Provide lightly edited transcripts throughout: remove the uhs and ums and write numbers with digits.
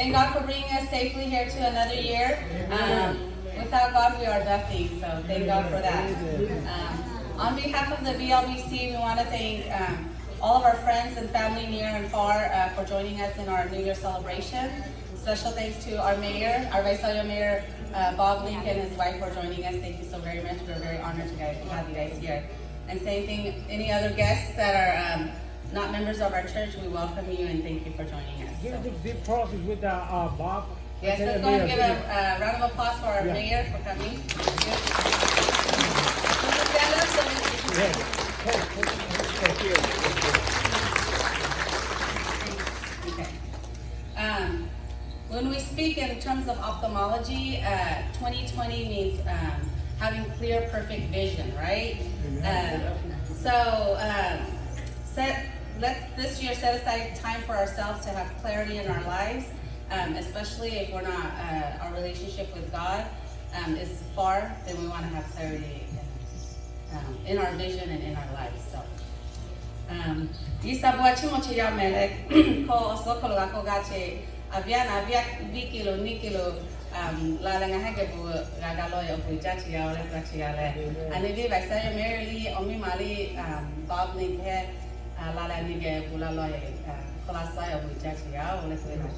thank God for bringing us safely here to another year. Without God, we are nothing, so thank God for that. On behalf of the BLBC, we want to thank all of our friends and family near and far for joining us in our New Year celebration. Special thanks to our mayor, our Vice Mayor, Bob Link and his wife for joining us. Thank you so very much. We're very honored to have you guys here. And same thing, any other guests that are not members of our church, we welcome you and thank you for joining us. Give a big applause with Bob. Yes, let's go and give a round of applause for our mayor for coming. Stand up so we can Thank you. Okay. When we speak in terms of ophthalmology, 2020 means having clear, perfect vision, right? Let's this year set aside time for ourselves to have clarity in our lives, especially if we're not, our relationship with God is far, then we want to have clarity in our vision and in our lives. So, Isabuachi mochiya mele ko osoko lako gache aviana vikilo nikilo la nga hage bu gagalo yo bujachi ya ole gachi ya le ani vi vaisa merely omi mali Bob Link he la nige bula lo klasa yo bujachi ya ole kuena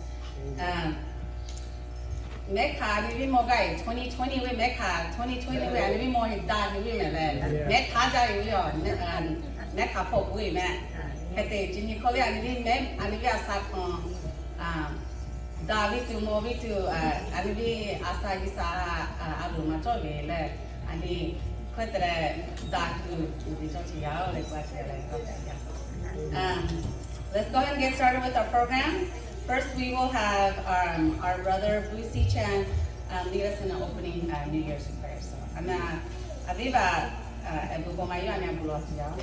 Mekha ni vi mogai 2020 we Mekha 2020 we ani vi mo da ni vi mele Mekha ja yo Mekha pok we me hete jini kole ani vi me ani vi asakon David to movie to Alibi Asagisa Aluma Tobele and he put the dark to the Jotiao like what let's go ahead and get started with our program. First we will have our brother Busi Chan lead us in the opening New Year's prayer. So I'm Aviva Ebugomayo and Abulotia.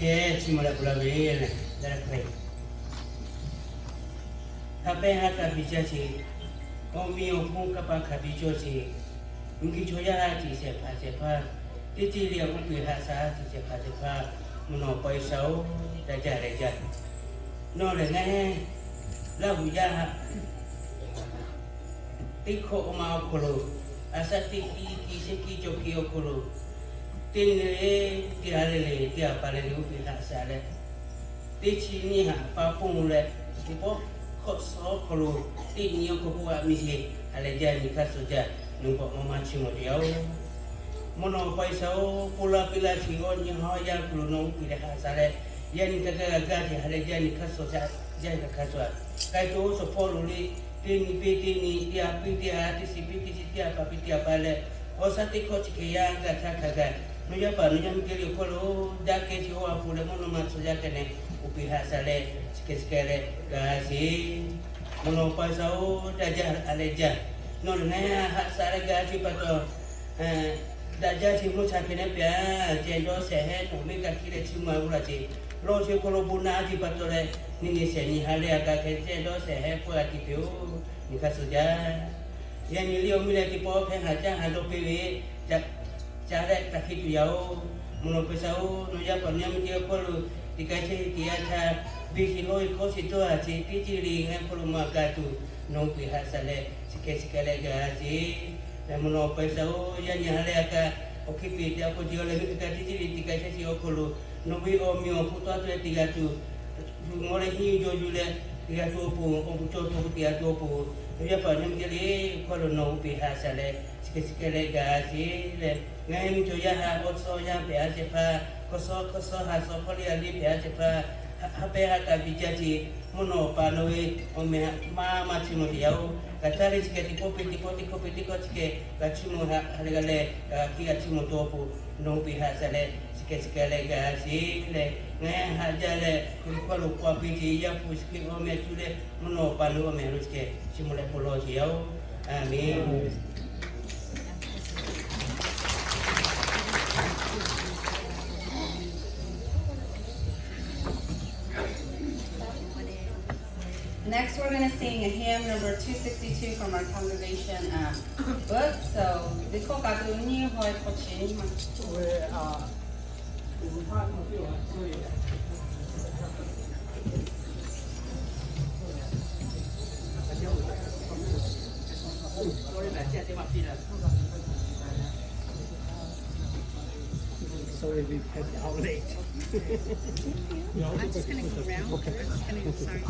Yes, mula pula bela dalam kau. Apa yang akan bicara? Kami opung kapal kabijo si, mungkin joya hati siapa. Titi dia mungkin hasa siapa menopai sau raja. No lengan, Lahu jahat. Tiko mau kulu, asal tiki joki okulu. Tingle tiarele tiapale upi hasale tichini ha papule tipo koso kolo tinio ko bua mihi ale jani kasoja numpo mamachi modiao mono paisao pula pila singonya hoya kuno upi hasale yani kagagati ale jani kasoja jani kaswa kaito so poluli tini dia pitia tisipiti tia papitia pale osati kochike yanga takaga Nuja pa nuja mkeli kolo dake si hoa pule mono matso jake ne upi hasale sikere gasi mono pasao dajar aleja non ne hasale gasi pato dajar si mucha kene pia jendo sehe no mega kire chima urachi lo si kolo buna di pato le nini seni hale aga ke jendo sehe po ati pio nikasuja yani lio mile tipo pe haja hado pewe cara takit yau menopesau noja panya mesti perlu dikasih dia cara bisiloi kos itu aja diciri dengan perlu magatu nompi hasale sikit-sikit gaji dan menopesau yang nyale aka oke pita aku dia lebih dikasih dikasih si okulu nompi omio putu tu 300 mulai hijau jule 320 ompuco tu 320 dia panya mesti kalau nompi hasale sikit-sikit gaji le ngai joya ha oso ya be ajepa koso ha so poli ali be ajepa hape ha ka bijati mono panoe o me ma chimo diao katari siketi kopi ke kachimo ha regale ki kachimo topu no bi ha sale sikele ga si le ngai ha jale ko lo kwa piti ya puski o me tule mono pano me ruske simule polo diao amin. Next, we're going to sing a hymn number 262 from our congregation book. So, we Sorry, we had out late. I'm just going to go around. Okay. I'm just going to, sorry.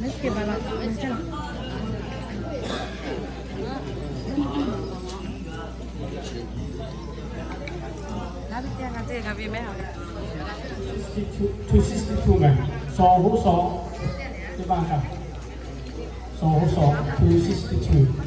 Let's give a lot. To 62กัน2หู2ที่บ้านครับ2หู2 to 62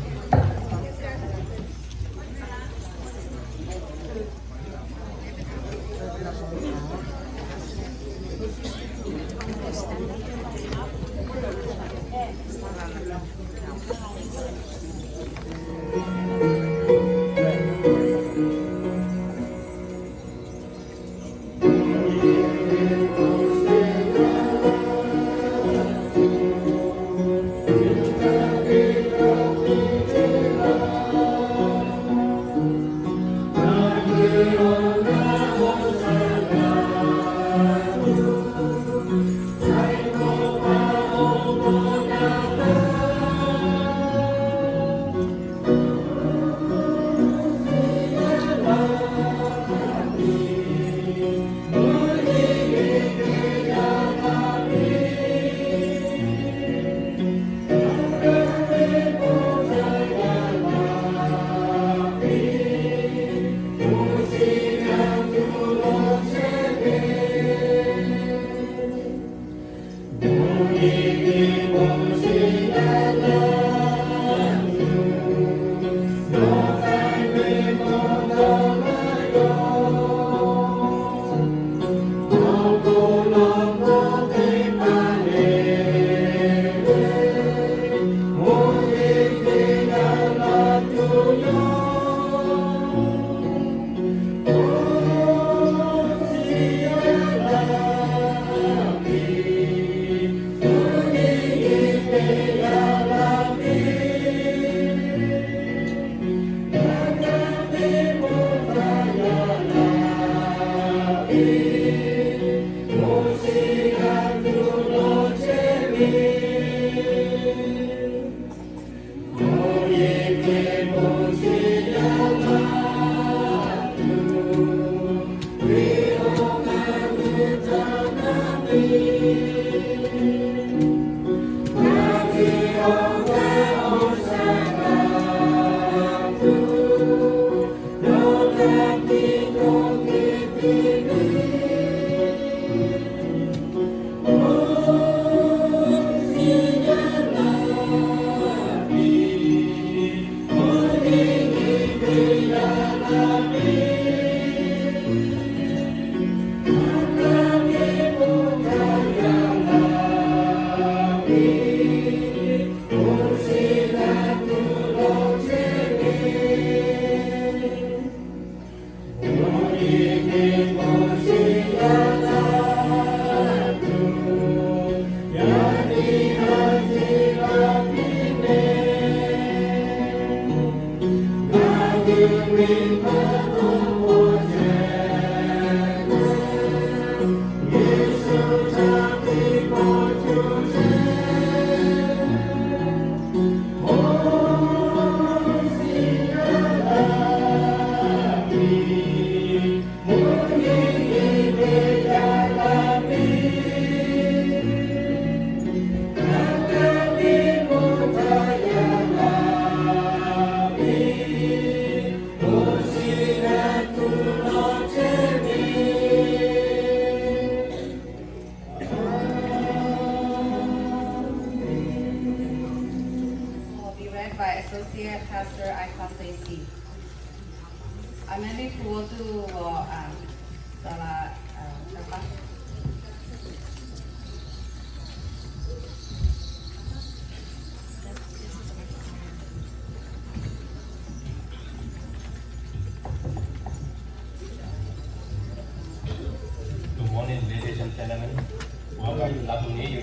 Lahu you.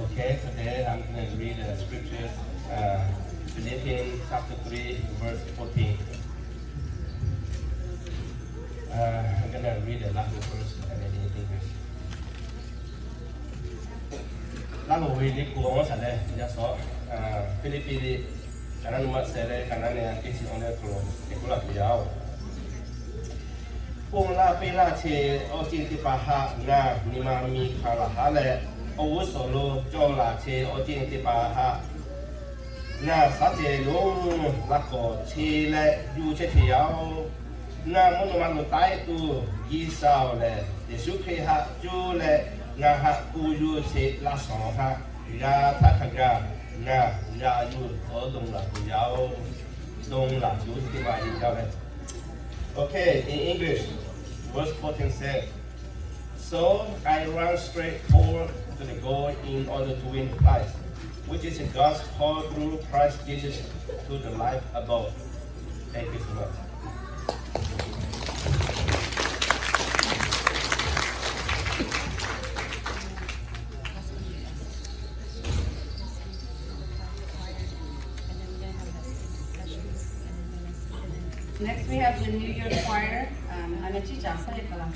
Okay, today I'm going to read the scriptures, Philippians chapter 3, verse 14. I'm going to read the Lahu first and then in English. Lahu really cool on Sunday, just saw Philippines, and I'm not saying, and I'm getting on the floor. It's not yao. ปงลาเปลาเชอจิติปะหะนานิมามีคาลาฮะเลอวุโสโลจอลาเชอจิติปะหะนาสัจเจลงละกอเชเลยูเชเทียวนามนุมันตายตูยีสาวเลเยซูคริสต์จูเลนาฮะปูยูเชลาสองฮะยาทักกะนายายูโอดงละยาวดงละยูที่มาอีกแล้วเลย Okay, in English, verse 14 says, So I run straight forward to the goal in order to win Christ, which is God's call through Christ Jesus to the life above. Thank you so much. Next we have the New Year choir. Ana Chicha, say it, Lahu.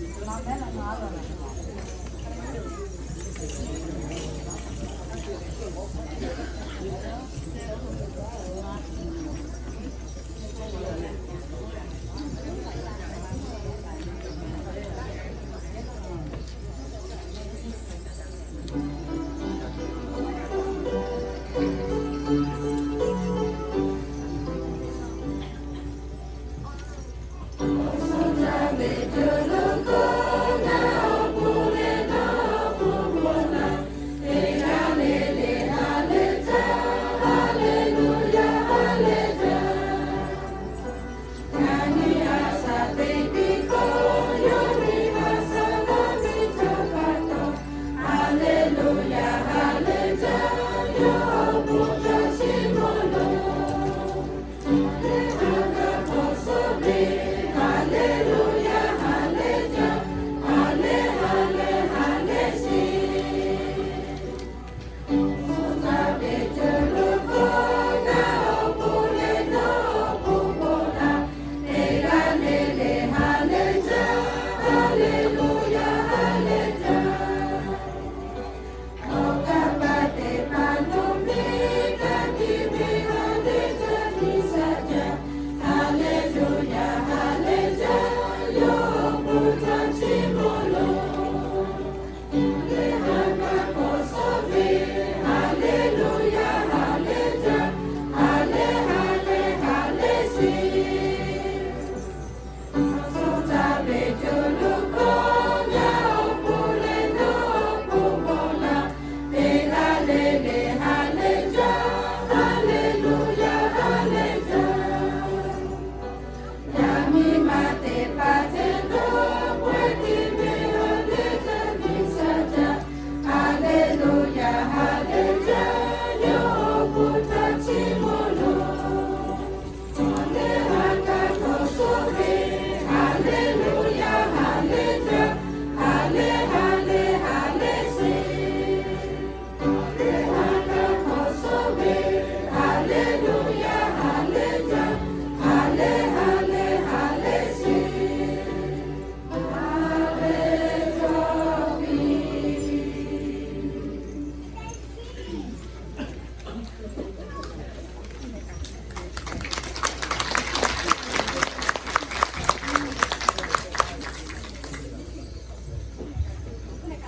Hallelujah.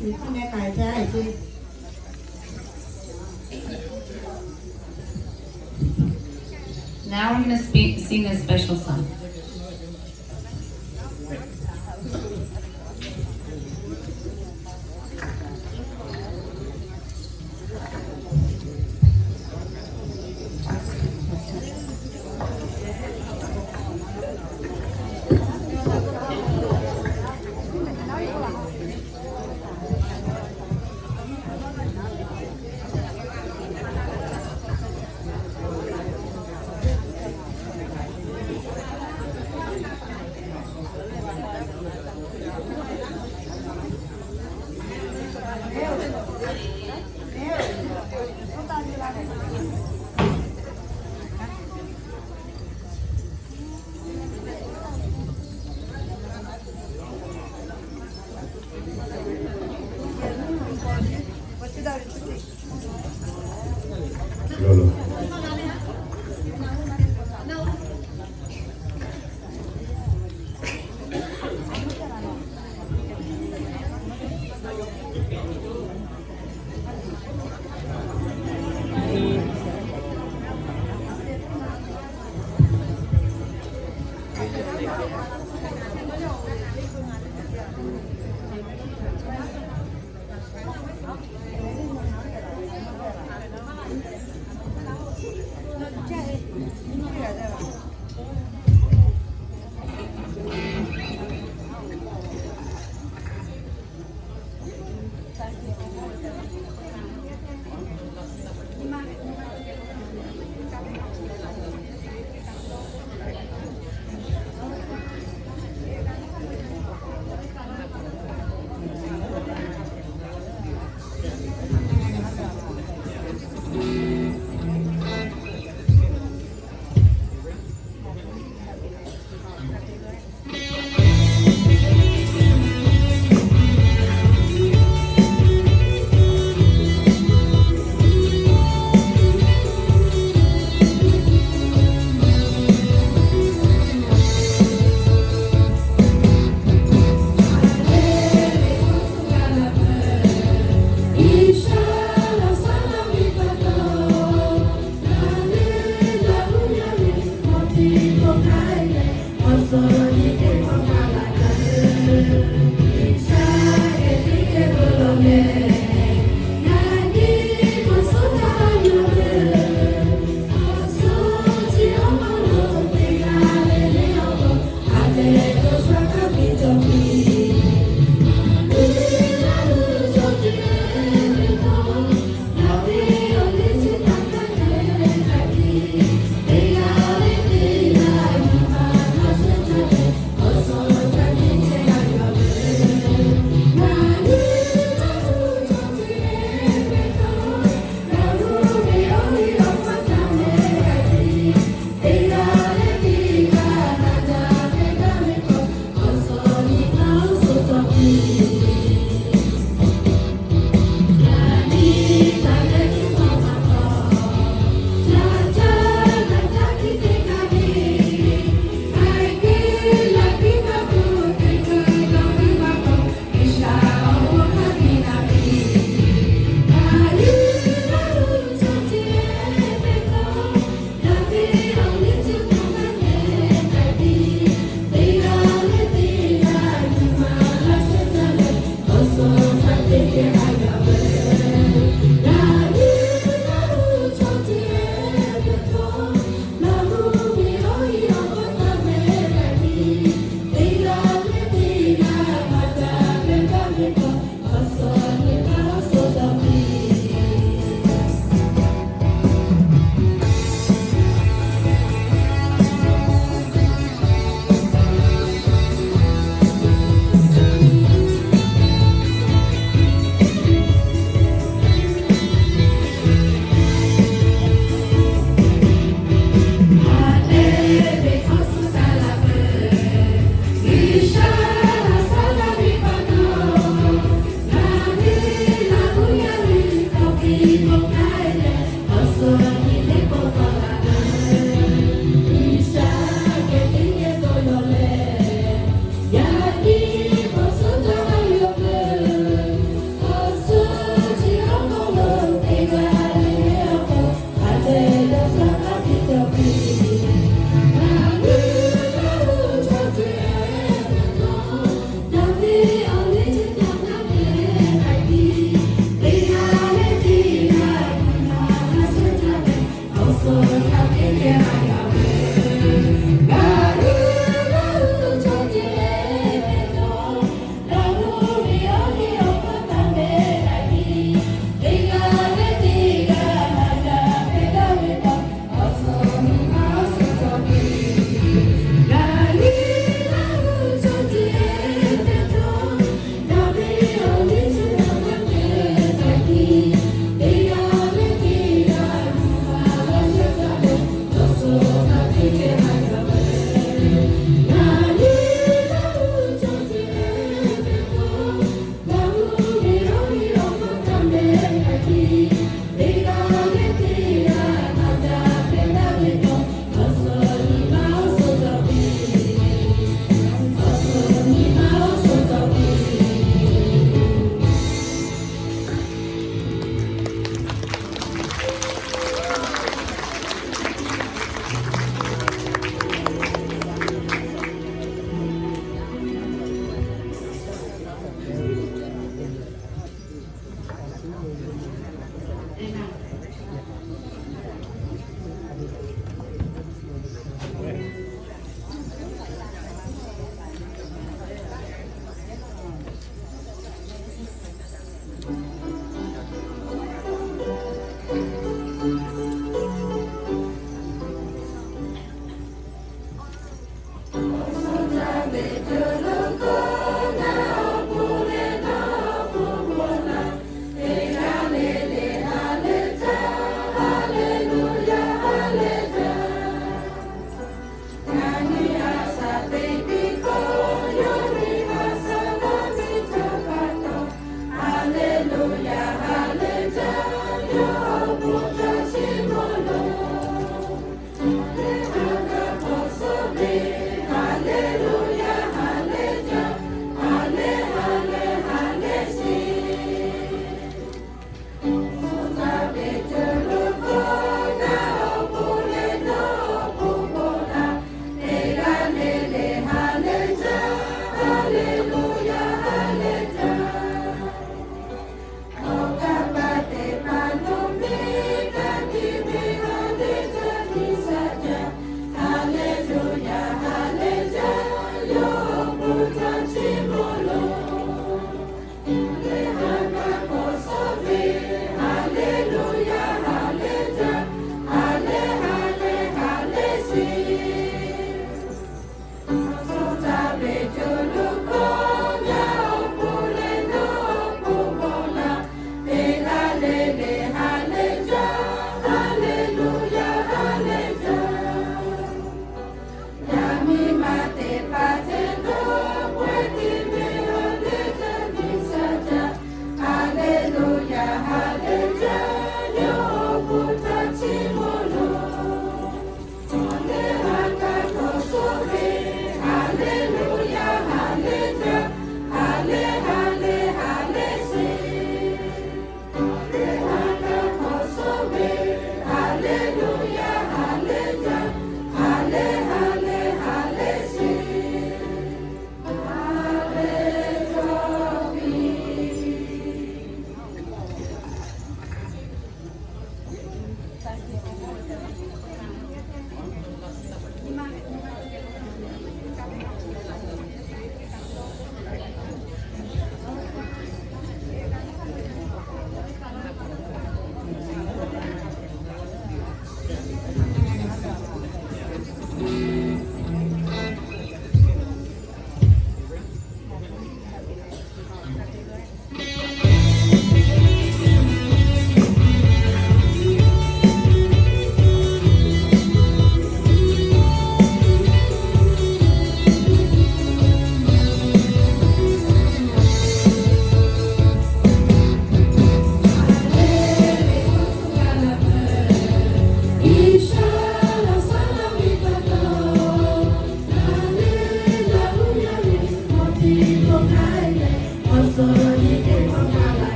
Now we're going to sing a special song. Lahu.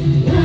Lahu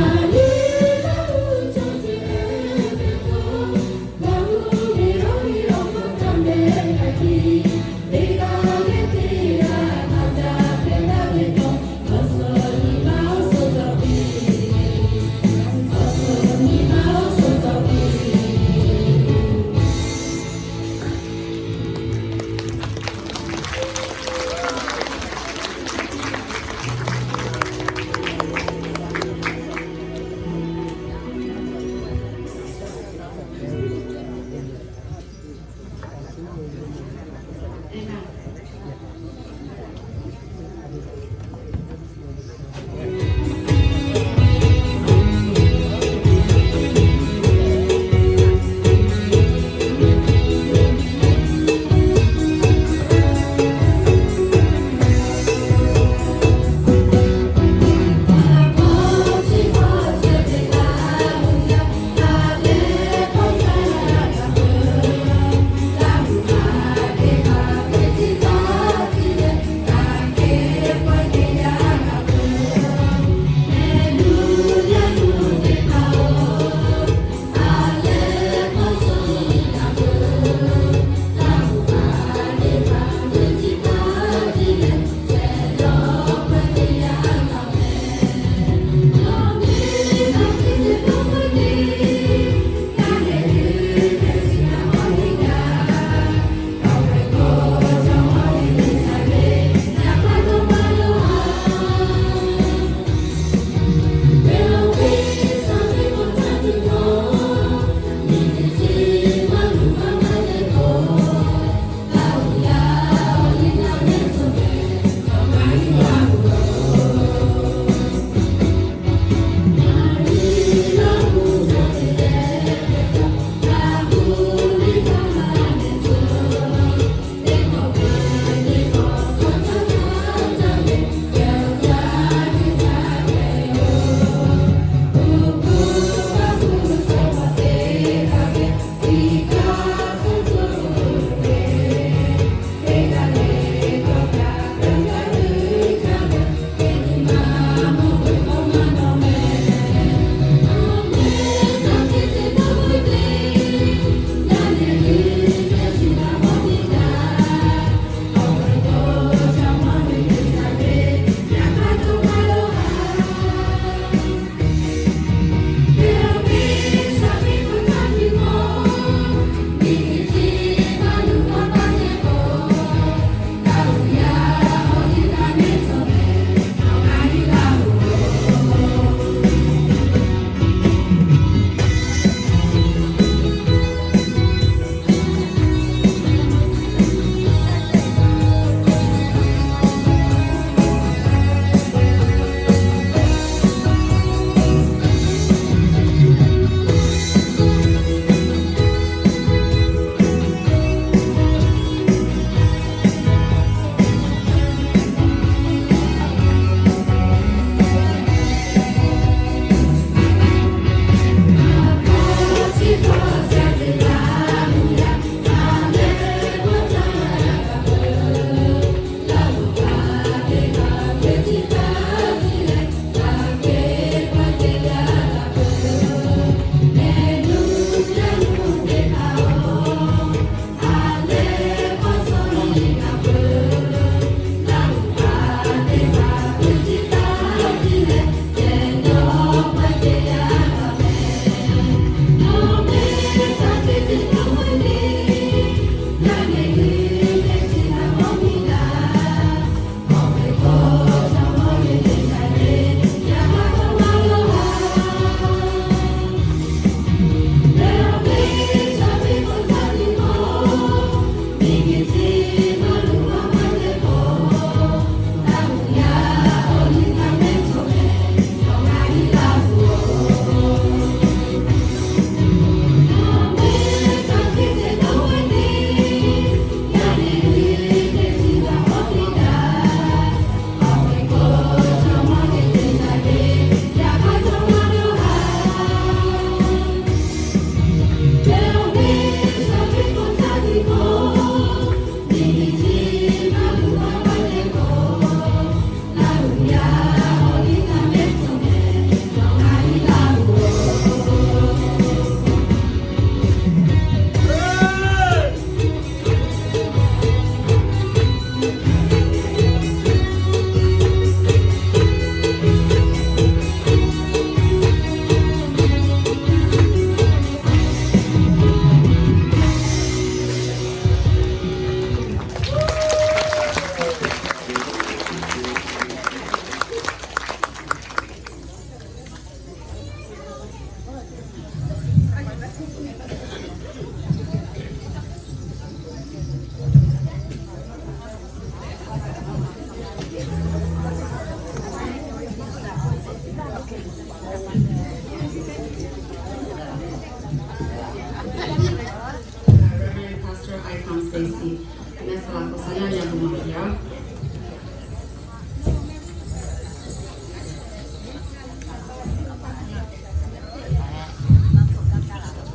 Stacy. Ina sala ko saya yang mulia.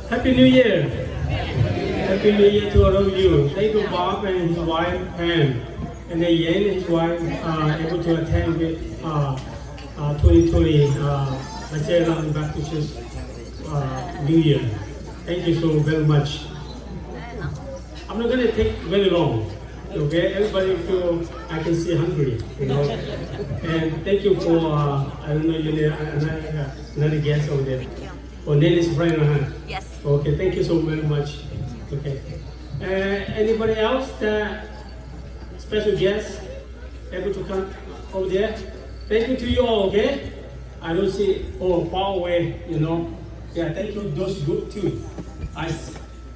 Happy New Year! Happy New Year to all of you. Thank you, Bob and his wife Pam, and then Yen and his wife able to attend with 2020 Nigeria Baptist Church New Year. Thank you so very much. I'm not going to take very long. Okay, everybody feel I can see hungry, you know. And thank you for I don't know your name, another guest over there. Oh, name is Brian, huh? Yes. Okay, thank you so very much. Okay. Anybody else that special guest able to come over there? Thank you to you all, okay? I don't see far away, you know. Yeah, thank you those group too.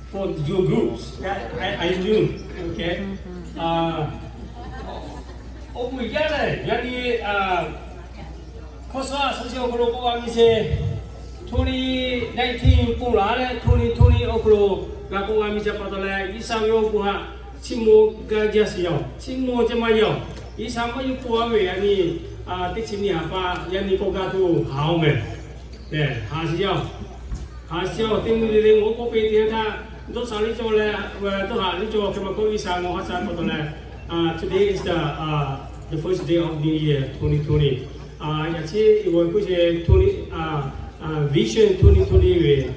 For your groups that I knew, okay? We got it. Yani kosa sosial kelompok kami 2019 pula 2020 oklo ngakung kami siapa tolak isam yo buha cimo gajas yo cimo cema yo isam yo buha we yani di sini apa yani koga tu hao me deh hasil tinggal di ngoko pe dia ta do sali jo le do ha ni jo kema ko isam mo hasa ko tolak today is the first day of New Year 2020 yachi iwo ko je 20 Vision 2020 with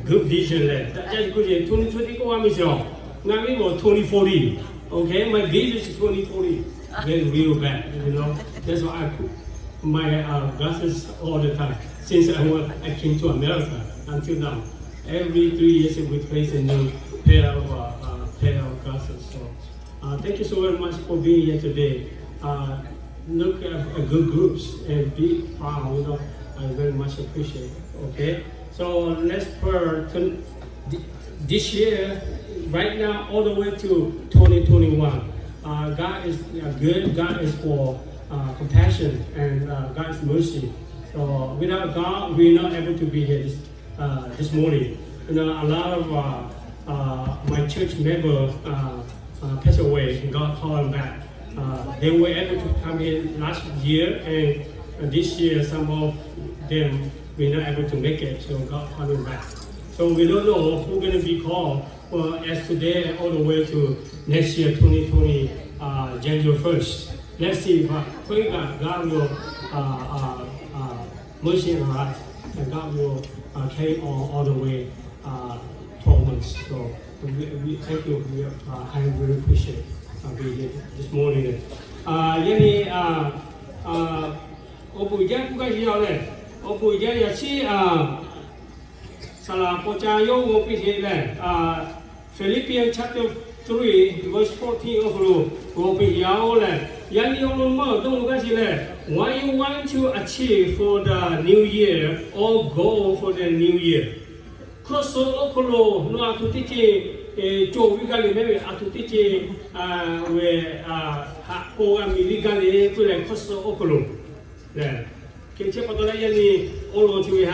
good vision there. That's good. 2020 go on mission. Now we go 2040. Okay, my vision is 2040. Then real bad, you know. That's why I put my glasses all the time since I came to America until now. Every 3 years we place a new pair of glasses. So thank you so very much for being here today. Look at good groups and be proud. You know. I very much appreciate it. Okay, so let's pray this year, right now, all the way to 2021. God is good. God is for compassion and God's mercy. So without God, we're not able to be here this morning. You know, a lot of my church members passed away, and God called them back. They were able to come in last year, and this year some of them we're not able to make it, so God coming back. So we don't know who's going to be called as today all the way to next year 2020 January 1st. Let's see, but pray God will mercy in our life, and God will carry on all the way 12 months. So we thank you. I really appreciate being here this morning. Philippians chapter 3 verse 14 what you want to achieve for the new year or goal for the new year. Kita patutlah yang orang cuci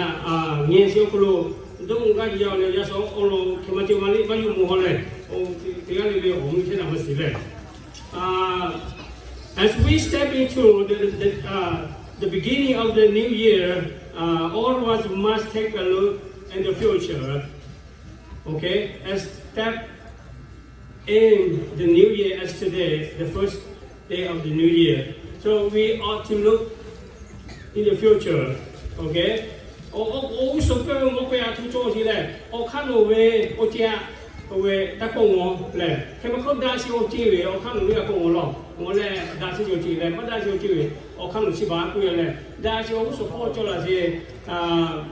ngasih oklo, dong orang yang ya so orang kemacam mana baju muhal tinggal di rumah sini nama sini. As we step into the beginning of the new year, all of us must take a look in the future. Okay, as step in the new year as today, the first day of the new year. So we ought to look in the future, okay? So people mo kaya tu cho si le, kan we jia we ta ko mo le, kema ko da si ji we kan we ko mo lo, mo le da si ji le, ma da si ji we kan si ba ku le, da si so ko cho la si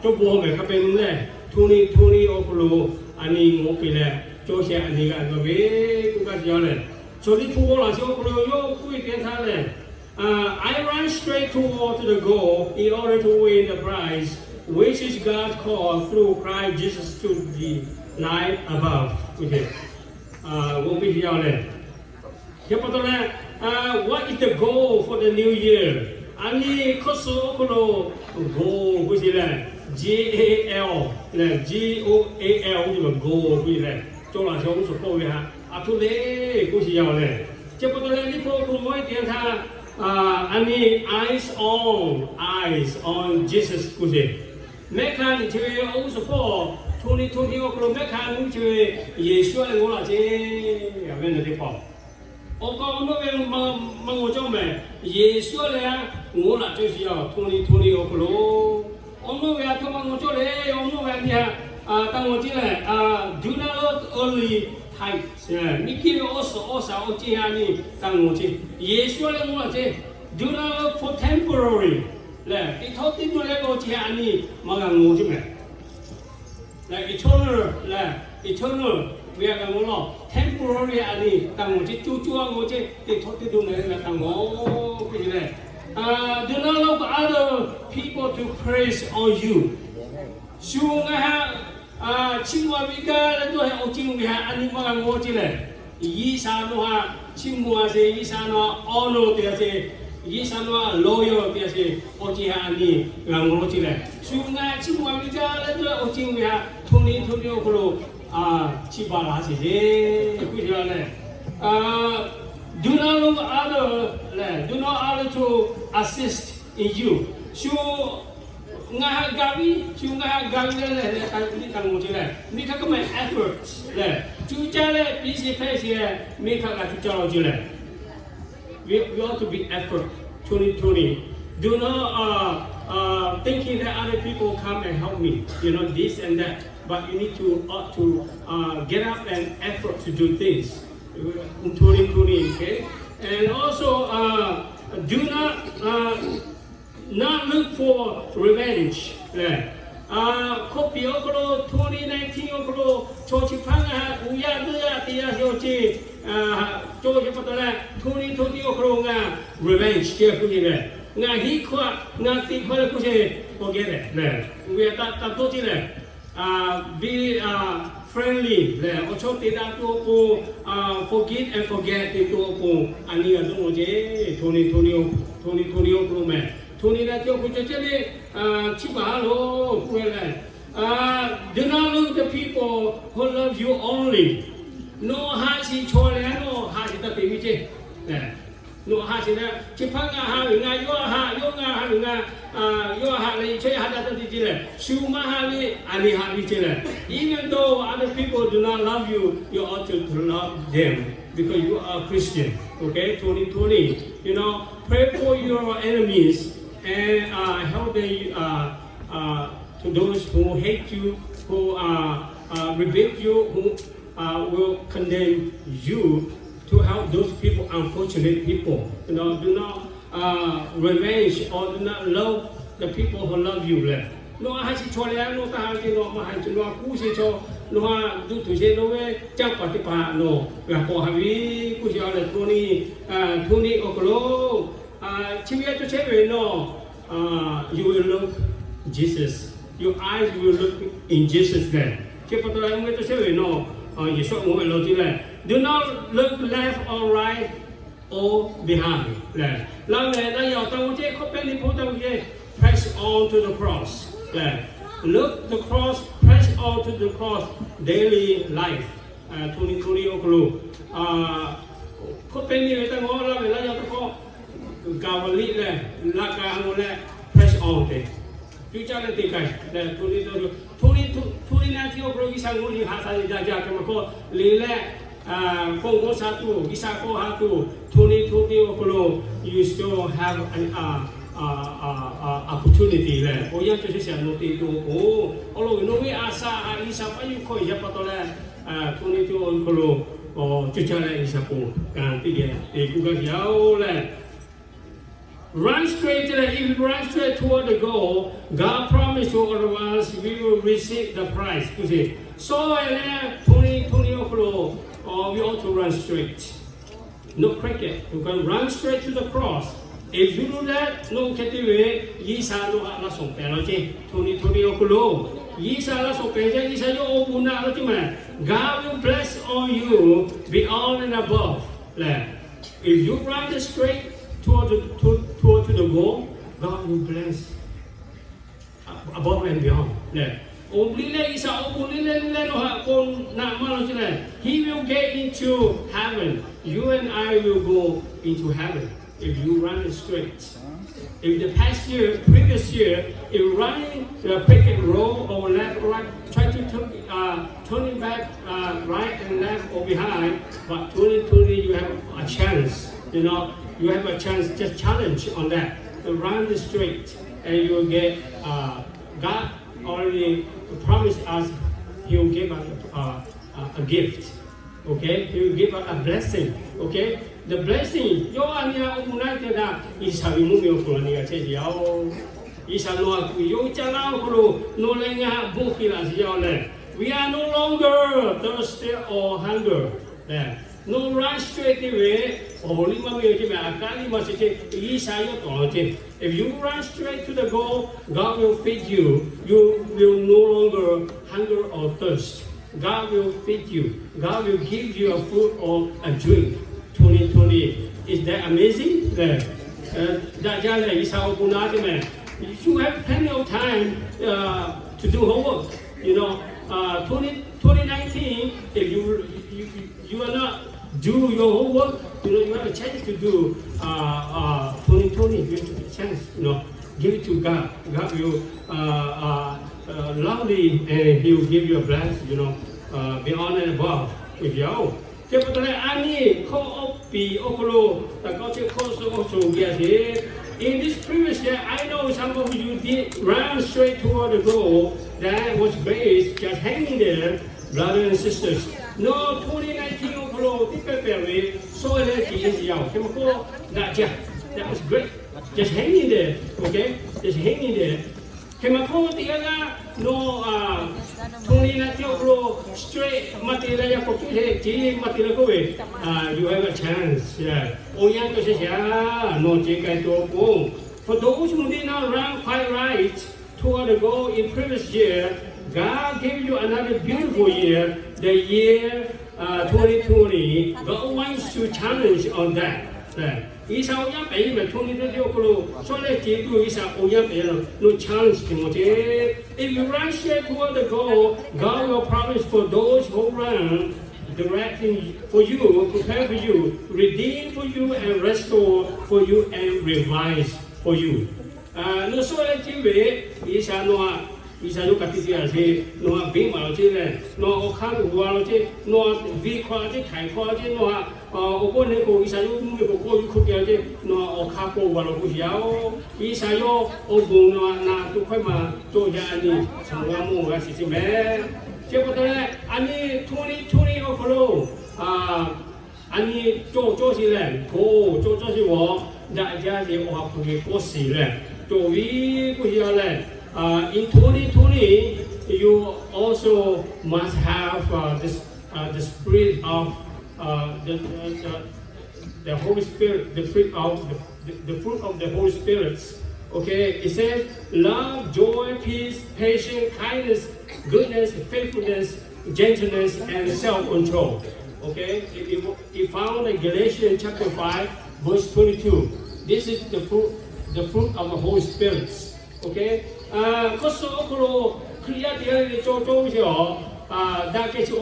to bo me ka pen le, 2020 oklo ani mo pi le, cho sia ani ga we ku ka jo le. So ni tu la si oklo yo ku tian ta le. I run straight toward the goal in order to win the prize, which is God's call through Christ Jesus to the life above. Okay. What is the goal for the new year? Ani koso kono goal which is GAL, GOAL goal which is. 做啦，想所講嘅嚇， ထုလေးကိုရှိရလဲကျပတော်လေးဖို့ကိုမွေးတင်ထားI mean eyes on Jesus ကိုရှိမဲခါနေချေအောင်စဖို့ထိုးနေကိုမဲခါနေချေယေရှုလည်းငိုလာချေအမေနဲ့ပေါ့အကောင်တော့မငိုကြမယ်ယေရှုလည်းငိုလာချေရှိရထိုးနေကိုအမေကထမငိုကြလေအမေကညာတောင်းကြည့်လဲdo not only type မိကိalso အကြည့်ဟာနေတောင်းကြည့်ယေရှုလည်းငိုလာချေ do not look for temporary လေဒီထောက်တင်လည်းကိုချာအနီမကငိုကြည့်မယ်လေ eternal ဝေကငိုလို့ temporary အနီတောင်းကြည့်ကျူငိုကြည့်ဒီထောက်တင်လည်းတောင်းငိုကြည့်လေdo not look for other people to praise on you ရှုငါချင်းဝါမိကလည်းတော့အချင်းဝေဟာအနီမကငိုကြည့်လေဤစာနောဟာချင်းမွာစေဤစာနော honor တဲ့စေये सानवा loyal पियासे ओची हा अनि ngangro chile sunga chimwa mija le to ochi ya thoni okolo chi ba la si je ku ja le do not look other to assist in you shu nga gawi le ka ni ka ngo chile mi ka ka effort le chu cha le pi si phe si mi ka ka chu cha lo chile we ought to be effort 2020. Do not thinking that other people come and help me, this and that. But you need to get up and effort to do things in 2020. Okay, and also do not look for revenge. Copy 2019 okolo chochipanga uya tia yochi ကျိုးရပတ်တယ်ထိုးဒီခရုံက revenge ကျခုနေတယ်ငါဟိခွာငါတိခွာကိုစေပေါ်ခဲ့တယ်လေဝေတာတော့ကြည့်လေ be friendly လေအချိုတေတာတော့ကို forgive and forget တေတော့ကိုအနီးတော့ကြည့်ထိုးဒီခရုံမဲ့ထိုးနေတာကြောက်ကိုချက်လေချိပါလို့ကိုလေ do not look the people who love you only no hashi chole no hashi ta baby che no hashi na chipanga ha nga yo ha le che ha da ti ji le shuma ha le ani ha li che le even though other people do not love you you ought to love them because you are Christian okay 2020 pray for your enemies and help them to those who hate you who rebuke you who will condemn you to help those people, unfortunate people. Do not revenge or do not love the people who love you. No, I have to tell you, no, I have to know, I have to know, who says so, no, do to say no way, jump at the part, no, we are going to have push out the 20 o'clock. Chimia to say, no, you will look Jesus, your eyes will look in Jesus' name. Chip to say, no. Do not look left or right or behind. Press on to the cross. Look the cross, press on to the cross. Daily life. 2020 okolo. Press on. ကျွကြတဲ့တိတ်ကိုင်းထိုးနေနာတီကိုပရိုဂီဆန်ကိုဟာစာရကြကြကမကောလေလေပုံကိုစားတူဂီစာကိုဟာတူထိုးနေကိုကလို့ you still have an opportunity လေကိုရတဲ့ဆရာတို့တီကိုအလို့နိုဝေအာစာအီစာပယကိုရပတ်တော့လေထိုးနေကိုကလို့ကျွကြတဲ့အီစာကိုကန်တည်တယ်ဒီကုကရောက်လေRun straight to if you run straight toward the goal, God promised to otherwise we will receive the prize. You see, so 20 o'clock, we ought to run straight. No cricket. You can run straight to the cross. If you do that, no category, Yisa no la so penalty. 20 o'clock. Yisa la so penalty. Yisa yo opuna la chima. God will bless on you beyond and above. If you run straight toward the goal, God will bless above and beyond. He will get into heaven. You and I will go into heaven if you run it straight. If the previous year, if you run the picket roll or left or right, try to turn it back right and left or behind, but 2020 you have a chance, you have a chance, just challenge on that. Run it straight and you will get, God already promised us He will give us a gift, okay? He will give us a blessing, okay? The blessing, yo ania umunaita da isa bimu ko ni ga che yao. Isa no ku yo chala ko no lenga bukila yao le. We are no longer thirsty or hunger. No run straight away. Only ma we ji ma akali ma che isa yo to che. If you run straight to the goal, God will feed you. You will no longer hunger or thirst. God will feed you. God will give you a food or a drink. 2020, is that amazing? You have plenty of time to do homework. 2019, if you are not do your homework, you have a chance to do 2020. You have a chance, give it to God. God will love you and He will give you a blessing. Beyond and above with you. In this previous year, I know some of you did run straight toward the goal. That was great, just hanging there, brothers and sisters. No, 2019, so that was great. Just hanging there, okay? Just hanging there. No, 2019 straight you have a chance. Yeah. For those who did not run quite right toward the goal in previous year, God gave you another beautiful year, the year 2020. God wants to challenge on that. No challenge. If you run straight toward the goal, God will promise for those who run, directing for you, prepare for you, redeem for you, and restore for you, and revise for you. No so that you Isa no katiya se no be ma che le no okha ko wa lo che no vi khwa che thai khwa che no o ne ko isa yo mu ko ko che no okha ko wa lo ku yao isa yo o bu no na tu khoi ma to ja ni sangwa mu ga si si me che ko le ani 2020 o ko lo ani jo si le ko jo si wo da ja si o ha ku ko si le to vi ku ya le. In 2020, you also must have the spirit of the Holy Spirit, the fruit of the Holy Spirit. Okay, it says love, joy, peace, patience, kindness, goodness, faithfulness, gentleness, and self-control. Okay, if found in Galatians chapter 5, verse 22. This is the fruit of the Holy Spirit. Okay. Koso kriya dia cho da ke so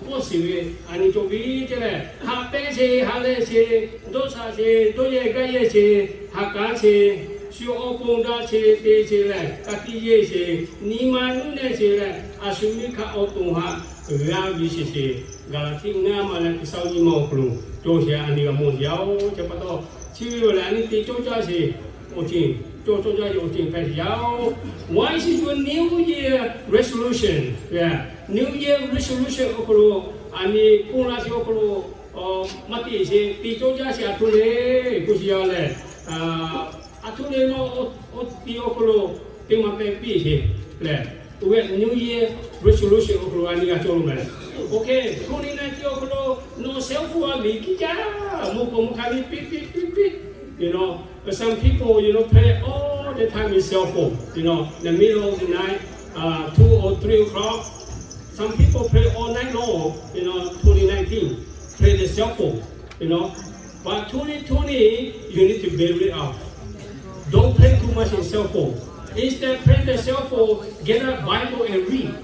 ko si ani cho vi je le ha pe se ha le se do sa se do ye ga ye se ha ka se shu o pong da se te se le ka ti ye se ni ma nu ne se le a su mi kha o tong ha ra vi se ga la ti nga ma le ki sao ni mo kru cho se ani ga mo yao che pa to chi wi le ani ti cho cha se o chin. Why is it your New Year resolution? Yeah, New Year resolution. Ani pula si mati si tijo ja si atule kusiale. Atule no ti tima pepi si le. New Year resolution ani ga cholo mele. Okay, 2019 no self ali kija mo kali pi. Some people, play all the time in cell phone. In the middle of the night, 2 or 3 o'clock. Some people play all night long. 2019, play the cell phone. But 2020, you need to build it up. Don't play too much in cell phone. Instead, play the cell phone, get a Bible and read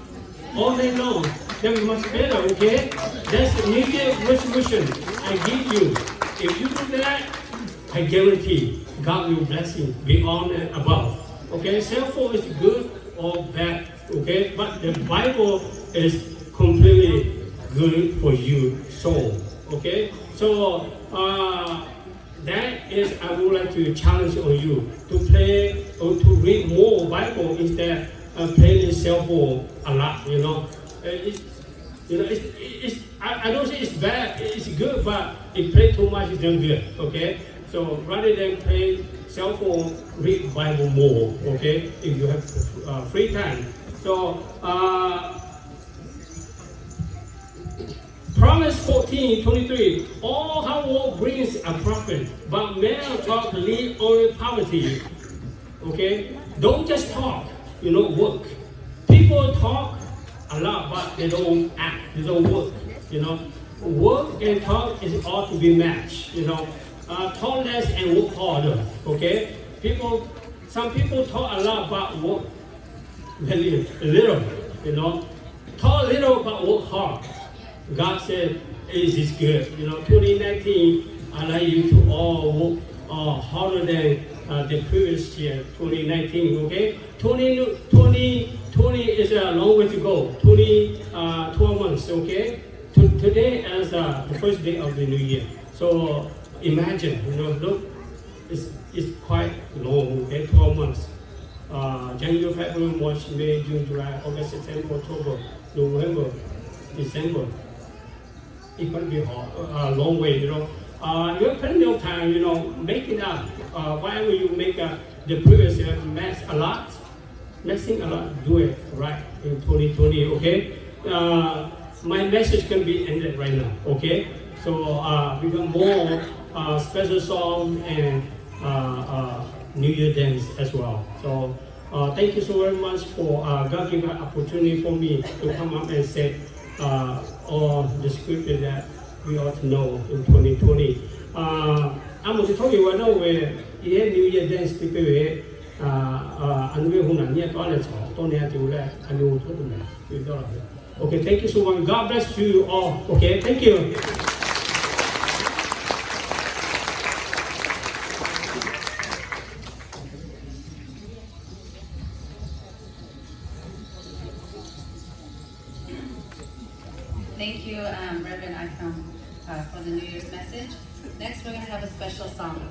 all day long. That is much better, okay? That's the New Year resolution I give you. If you do that, I guarantee God will bless you beyond and above. Okay, cell phone is good or bad, okay? But the Bible is completely good for you soul, okay? So that is, I would like to challenge on you to play or to read more Bible instead of playing cell phone a lot, you know. I don't say it's bad, it's good, but if play too much, it's not good, okay? So rather than play cell phone, read Bible more, okay? If you have free time. So Proverbs 14:23. All hard work brings a profit, but mere talk lead only poverty. Okay? Don't just talk, you know, work. People talk a lot, but they don't act, they don't work, you know. Work and talk is ought to be matched, you know. Talk less and work harder, okay? Some people talk a lot, but work very little, you know. Talk little, but work hard. God said, "Is this good?" You know, 2019, I'd like you to all work harder than the previous year, 2019. Okay, 2020 is a long way to go. 12 months. Okay, today is the first day of the new year. So imagine, you know, look, it's quite long. Okay, 12 months. January, February, March, May, June, July, August, September, October, November, December. It's going to be a long way, you know. You have plenty of time, you know, make it up. Whatever you make the previous year, messing a lot, do it right in 2020, okay? My message can be ended right now, okay? So we got more special song and New Year dance as well. So thank you so very much for God giving an opportunity for me to come up and say all the scripture that we ought to know in 2020. I'm going to tell you right now where New Year dance to be okay, thank you so much. God bless you all. Okay, thank you. Thank you, Reverend Icon, for the New Year's message. Next, we're going to have a special song.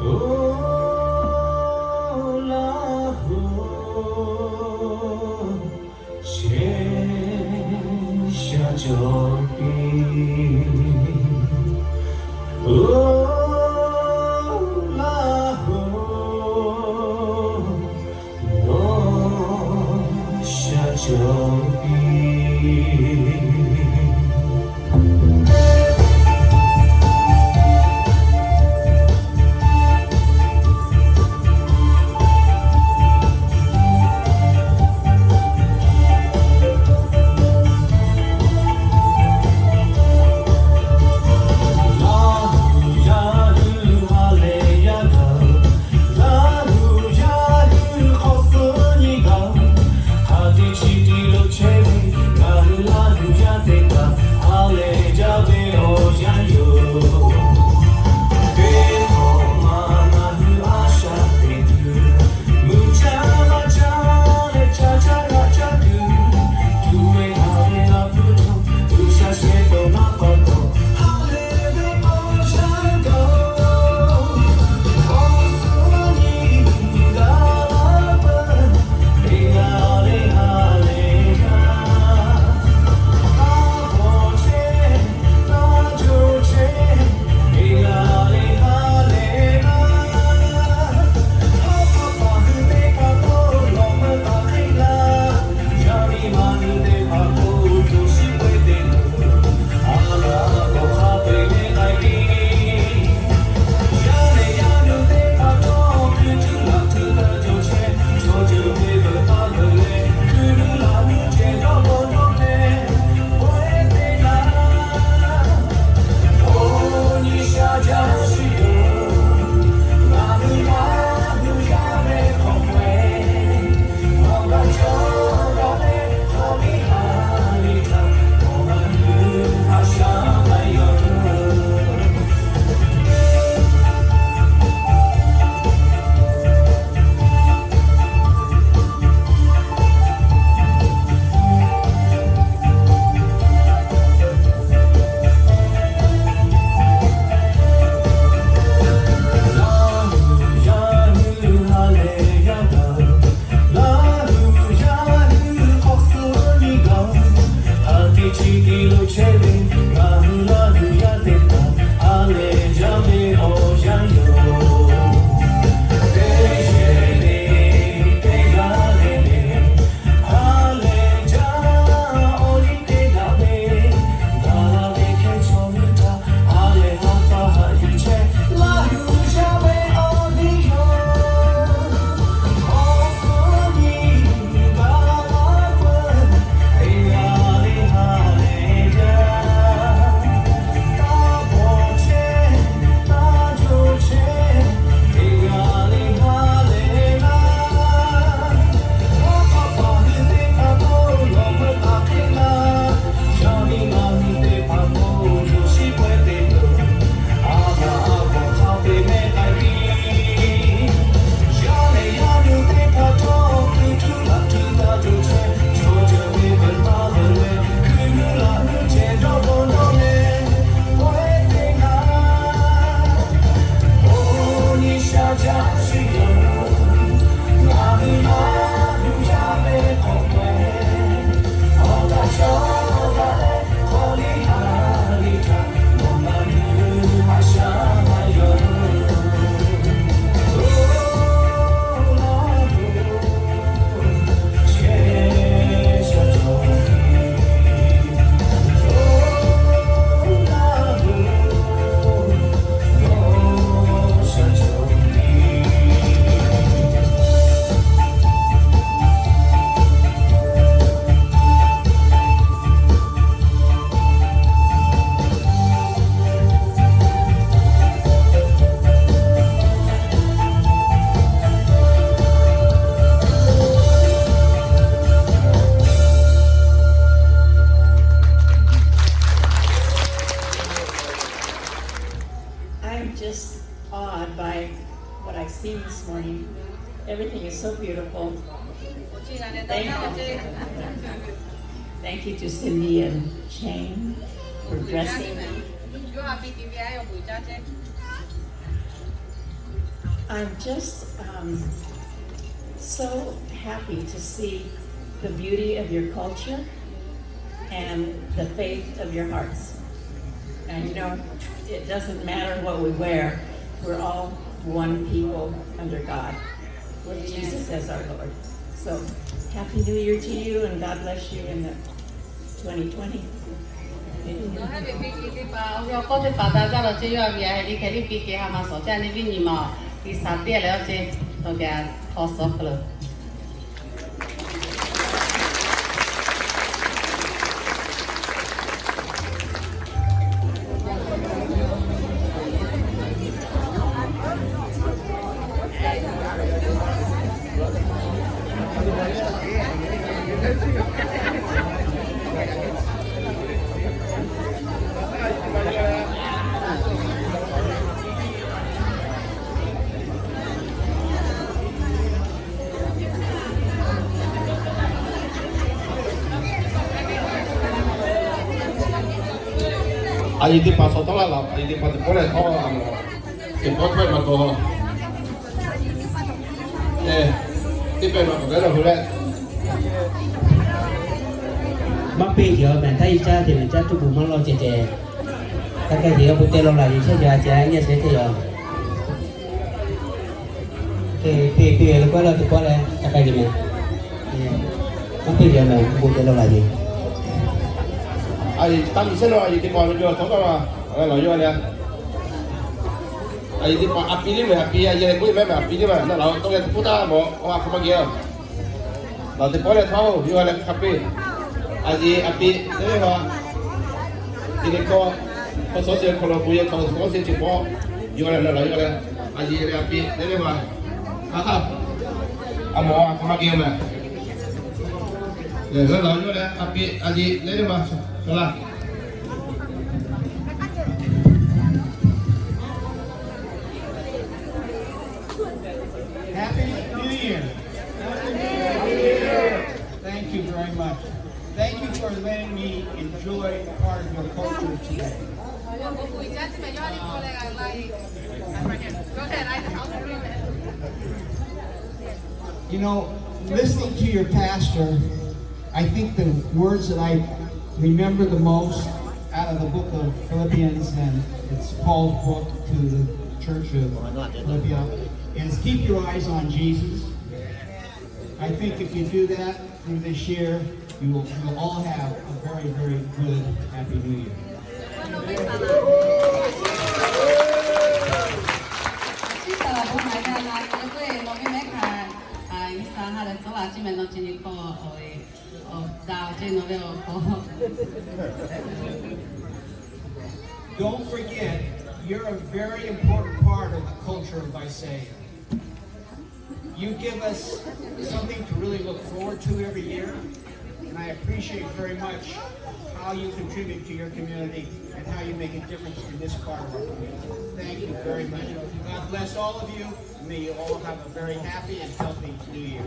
Lahu, Sha Jopi. Lahu, no Sha Jopi. Everything is so beautiful. Thank you to Cindy and Shane for dressing. I'm just so happy to see the beauty of your culture and the faith of your hearts. And you know, it doesn't matter what we wear, we're all one people under God, with Jesus as our Lord. So, Happy New Year to you, and God bless you in the 2020. Ayi di paso tola la, ayi di paso pole to amo, di paso ma to, di pe ma to le hule. มะปีเดียวแม่ถ้าอีจ้าเดี๋ยวจ้าทุกบุมันรอเจเจถ้าแค่เดียวบุเตลงไหลใช่ยาแจ้งเนี่ยเสียเดียวปีแล้วก็เราทุกคนเลยถ้าแค่เดียวมะปีเดียวแม่บุเตลงไหลดี Ayi tam seno ayi di paso jo to ma, lo yo le. Ayi di paso api ni me api ayi ku me api ni ma, na lo to le puta mo, o aku magi. Lo di pole to yo le kapi. Ayi api ni ma. Ini ko so se ko lo buye ko so se ti po yo le lo yo le. Ayi le api ni ma. Ha. Amo aku magi ma. Le lo yo le api ayi ni ma. Hola. Happy New Year. Happy New Year. Thank you very much. Thank you for letting me enjoy part of your culture today. You know, listening to your pastor, I think the words that I remember the most out of the book of Philippians, and it's Paul's book to the church of Philippi, is keep your eyes on Jesus. I think if you do that through this year, you'll all have a very, very good Happy New Year. Don't forget, you're a very important part of the culture of Visayas. You give us something to really look forward to every year, and I appreciate very much how you contribute to your community and how you make a difference in this part of our community. Thank you very much. God bless all of you. May you all have a very happy and healthy New Year.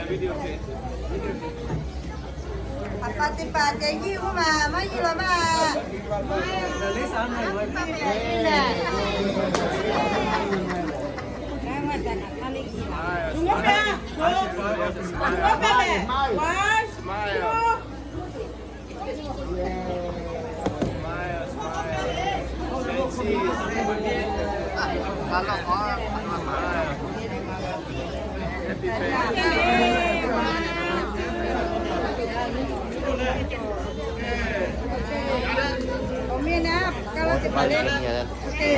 Video Patipat kay Gi ma yi lo ma. Lấy sao này rồi. Nè. Cái mà ta ăn đi. Đúng không ạ? Đúng không ạ? Quá. Omena, kalau dibalik. Oke.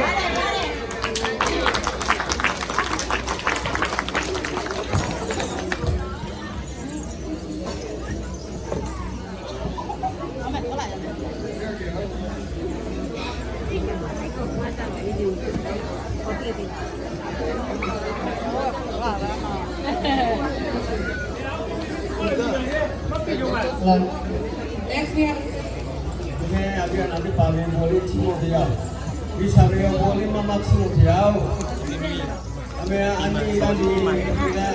Next we have Okay, abian abi pami boleh cimo dia. Bisa dia boleh mamak cimo dia. Abi ani tadi kita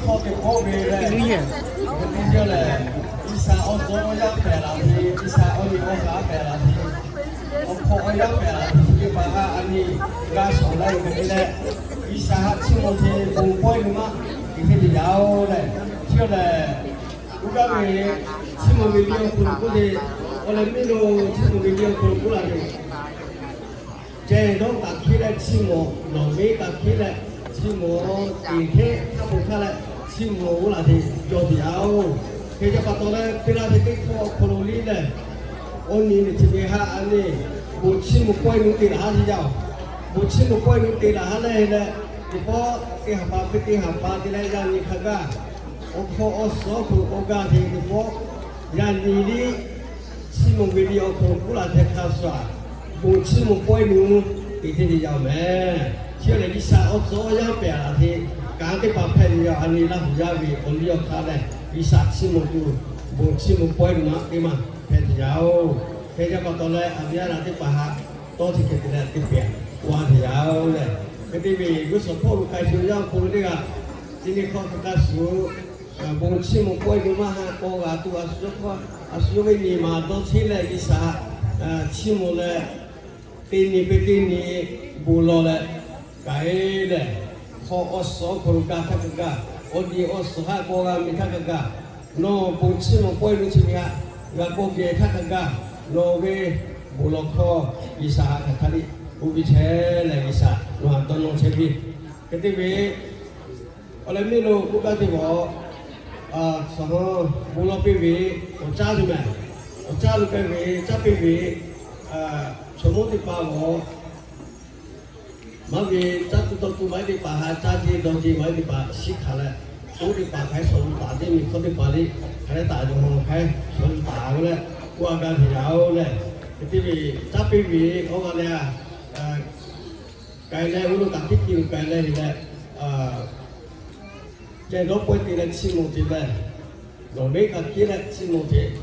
kau kau bela. Ini dia lah. Bisa orang yang bela ni, bisa orang yang bela ni. Orang yang bela ni kita baca ani gas orang yang bela. Bisa cimo dia bukan cuma kita jauh lah. Dia lah. Bukan ni cimo video pun dia. Oleh milo cimo video pula ni. Jadi dong tak kira cimo, nabi tak kira cimo ini bukan lah cimo ulah di jauh. Kerja patutlah bila kita koloni le, oni ni cimi ha ani, cimo koi nuti lah saja. Cimo koi nuti lah le, ipo apa tidak yang ni kaga. Opo osok oga di ipo yang ini. Cimo video pula terkasar, cimo koi nu itu dia me. Siapa lagi sah otso yang berarti kalau kita pakai dia ani lah jadi oleh kala bisa cimo tu, cimo koi nu nak lima jauh. Kerja patutlah dia nanti paham, toh kita tidak tipe, wah jauh le. Ketika gue sepuluh kali yang puluh dia, ini kau terkasar. Cimo koi nu mah kau atu asuk ini mah tu cile bisa cimo le tini bulo le kaya le kau osok kurang kagak odi osok kau kami kagak no cimo koi nu cimia gak kau dia kagak no be bulo kau bisa kali ubi cile bisa no anton no cebi ketika oleh milo bukan tiba sama bulan PV, ocak tu PV, ocak PV, semua di bawah, mungkin cak tu mai di bawah, cak di doji mai di bawah, sikhalah, tu di bawah kai soal tadi, mikro di balik, kai tak jauh kai soal tahu le, gua agak jauh le, jadi cak PV, orang le, kai le ulu tak kikir kai le ni le, jadi lopoi tidak cimo tidak, lomba kira cimo tidak,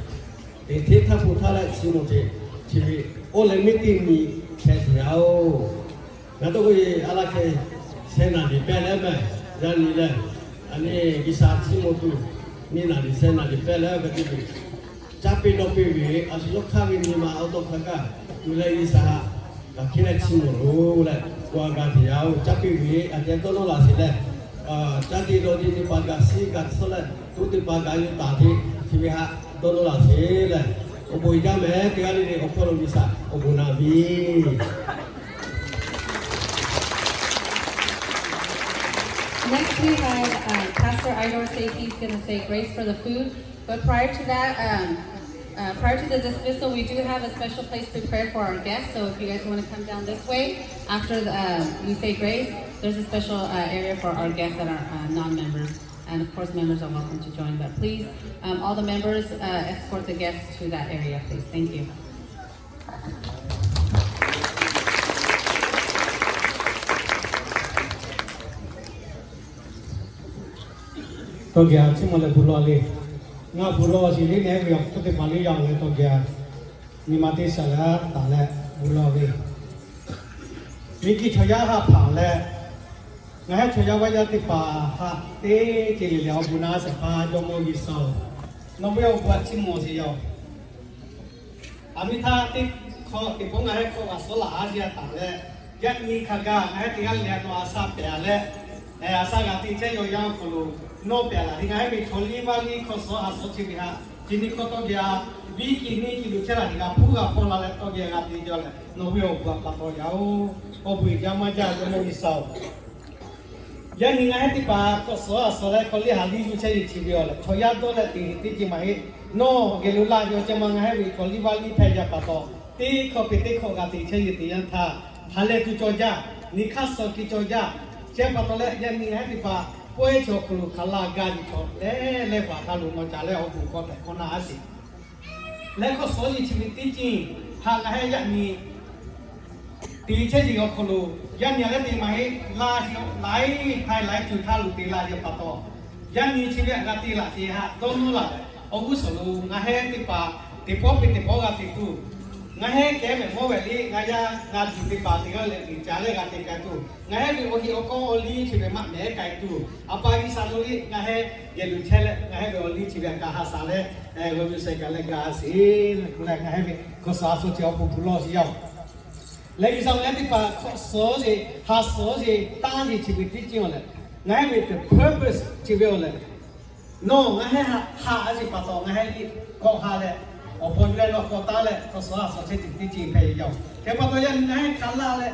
ini tak putera cimo tidak, jadi oleh meeting ni sejauh, nanti kau ala ke sena di pelem, dan ni le, ani kisah cimo tu, ni nanti sena di pelem begitu, tapi lopi we, asal kami ni mah auto kakak, mulai kisah, kira cimo lu le, gua agak jauh, tapi we ada tu nolah sila. Jadi roti di bagasi kat selat, tu di bagasi tadi, siapa dono lagi le, obo ijam tiga ni obo bisa, obo nabi. Next we have Pastor Idor Stacey is going to say grace for the food, but prior to that, prior to the dismissal, we do have a special place prepared for our guests. So if you guys want to come down this way after we say grace, there's a special area for our guests that are non-members, and of course members are welcome to join. But please, all the members escort the guests to that area, please. Thank you. Togia cuma le bulo le, nga bulo sini ni yang tu te pali yang le togia, ni mati salah tak le bulo le. Miki choya ha pang le, nga choya wajah ti pa ha te cili liao buna sepa jomo gisau. nó bây giờ quạt chim mồ gì rồi ami tha ti kho ti phong ngai kho aso la asia ta le ya ni khaga ngai ti gal le no asa pe ale e asa ga ti che yo yang ko lo no pe la ti ngai bi tholi ba ni kho so aso chi bi ha jini ko to gya bi ki ni ki lu che la ni ga phu ga pon la le to gya ga ti jo le no bi o pa pa to ya o bu ja ma ja jo mo ni sao ya ni ngai ti pa ko so aso le ko li ha li lu che chi bi ole cho ya do le ti ji ma he no gelula yo chama ngai bi ko li ba li phe ja pa to ti ko pe ti ko ga ti che yi ti yan tha hale tu cho ja ni kha so ki cho ja che pa to le ya ni ngai ti pa pwe cho ku khala ga ni cho le pa tha lu no cha le o ku ko te ko na asi le ko so yi chi mi ti ji ha ga he ya ni ti che ji ko lu ya ni le ti ma he la ji lai thai lai chu tha lu ti la ya pa to ya ni chi le ga ti la si ha do no la ogu solo nga he ti pa ti po ga ti tu nga he ke me mo we li nga ya nga ti pa ti ga le ti cha le ga ti ka tu nga he bi o hi o ko o li chi be ma me kai tu apa gi sa lo li nga he ye lu che le nga he be o li chi be ka ha sa le go bi se ka le ga si le nga he bi ko sa so ti o pu pu lo si yao le gi sa le ti pa so si ha so si ta ni chi bi ti chi o le nga he bi the purpose chi be o le no nga he ha asi pa to nga he li ko ha le o pon le no ko ta le ko so so che ti ti pe yo ke pa to ya nga he khala le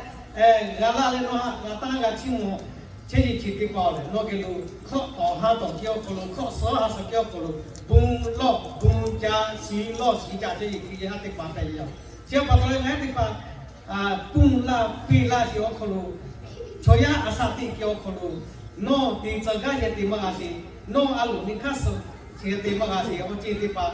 ga la le no ha nga ta ga chi mo che chi ti pa le no ke lu kho to ha to kyo ko lu kho so ha so kyo ko lu bun lo bun ja si lo si ja che ki ya ti pa pe yo che pa to le nga ti pa bun la pi la si o ko lu cho ya asa ti kyo ko lu no ti cha ga ye ti ma si no alu ni kaso si ti ma ga si o chi ti pa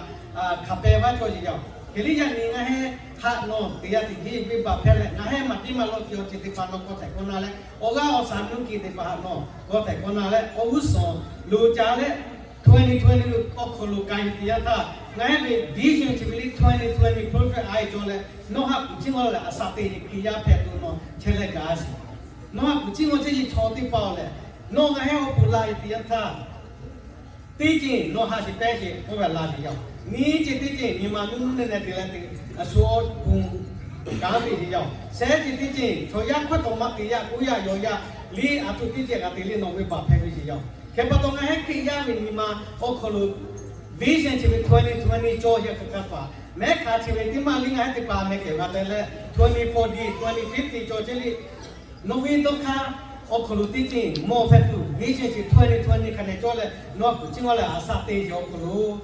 khape ba cho ji yo ke li ya ni nga he ha no ti ya ti gi bi ba phe le nga he ma ti ma lo ti o chi ti pa no ko te ko na le o ga o sa nu ki ti pa no ko te ko na le o u so lu cha le 2020 lu ko ko lu kai ti ya ta nga he bi vision chi bi 2020 perfect ai jo le no ha chi ngo le asa ti ki ya phe tu no che le ga si no ha chi ngo chi cho ti pa le no nga he o pu la ti ya ta ti ji no ha si pe ji ko ba la ji yo ni ji ti ji ni ma nu ne ne ti la ti a so bu ga bi ji yo se ji ti ji cho ya kho to ma ti ya ku ya yo ya li a tu ti ji ga ti li no we ba phe bi ji yo ke pa to nga he ki ya mi ni ma o kho lu vision ji 2020 cho ya ka pa me kha ji ti ma li nga ti pa me ke ba le 2040 2050 cho ji li no we to kha o khulu ti ti mo phe tu vision chi 2020 khane cho le no ku chi ngo le asa te yo khulu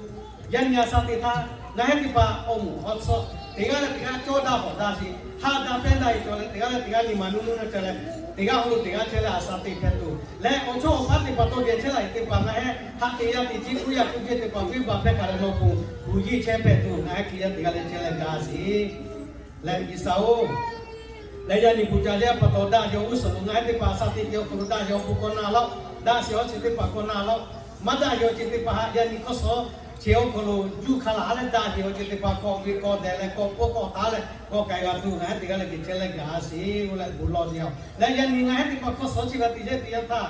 yan ya sa te tha na he ti pa o mu o so te ga le ti ga cho da ho da si ha da pe da cho le te ga le ti ga ni ma nu nu na che le ti ga ho ti ga che le asa te phe tu le o cho o pa ti pa to ge che la ti pa na he ha ti ya ti ji ku ya ku je te pa vi ba pe ka le no ku ji che pe tu na he ki ya ti ga le che le ga si le ki sa o le ya ni puja le pa to da yo uso nga te pa sa ti yo ku da yo ku ko na lo da si o chi te pa ko na lo ma da yo chi te pa ya ni ko so che o ko lo ju kha la le da yo chi te pa ko vi ko de le ko ko ta le ko kai ga tu na ti ga le ki che le ga si u le bu lo si yo le ya ni nga te pa ko so chi ga ti je ti ya ta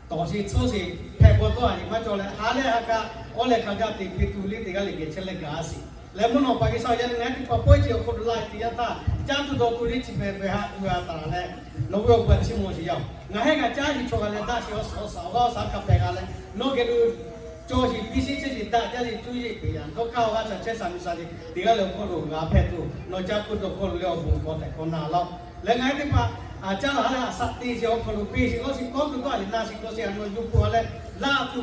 to si so si phe ko to ani ma cho le ha le ha ka o le kha ga ti pi tu li ti ga le ki che le ga si le mo no pa ki sa ya ni nga ti pa po chi ko la ti ya ta cha tu do ku ri chi pe pe ha u ya ta le no wo ba chi mo si yo nga he ga cha ji cho ga le da si o so sa ba sa ka pe ga le no ke lu cho si pi si chi da ja ji tu yi pe ya ko ka wa cha che sa mi sa ji ti ga le ko lu ga phe tu no cha ku do ko lu yo bu ko te ko na lo le nga ti pa cha la la sa ti si o ko lu pi si ko si ko tu to ali na si ko si ano ju pu le la tu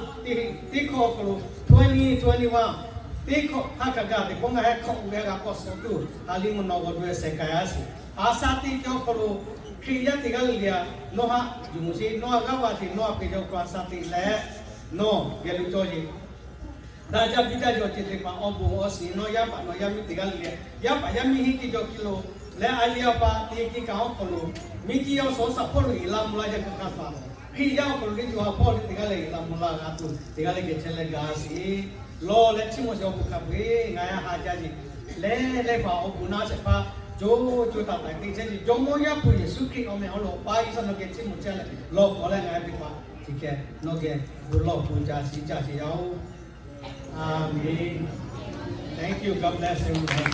ti ko ko lu 2021 Tiko hakagati konga he konga ga koso tu ali mo no godwe se kayasi asati kyo kolo kriya tigal dia no ha jumusi no ga wa si no pe jo kwa sati le no gelu toji raja bida jo chete pa obu osi no ya mi tigal dia ya pa ya mi hi ki jo kilo le alia pa ti ki ka kolo mi ki yo so sa polo ila mula ja ka fa kriya kolo ni jo ha polo tigal ila mula ga tu tigal ke chele ga si lo le chi mo so bu ka we nga ya ha ja ji le pa o bu na se pa jo ta ta ti che ji jo mo ya pu yesu ki o me o lo pa i sa no ke chi mo che le lo ko le nga bi pa ti ke no ke bu lo pu ja si ja si yao Amen. Thank you. God bless everyone.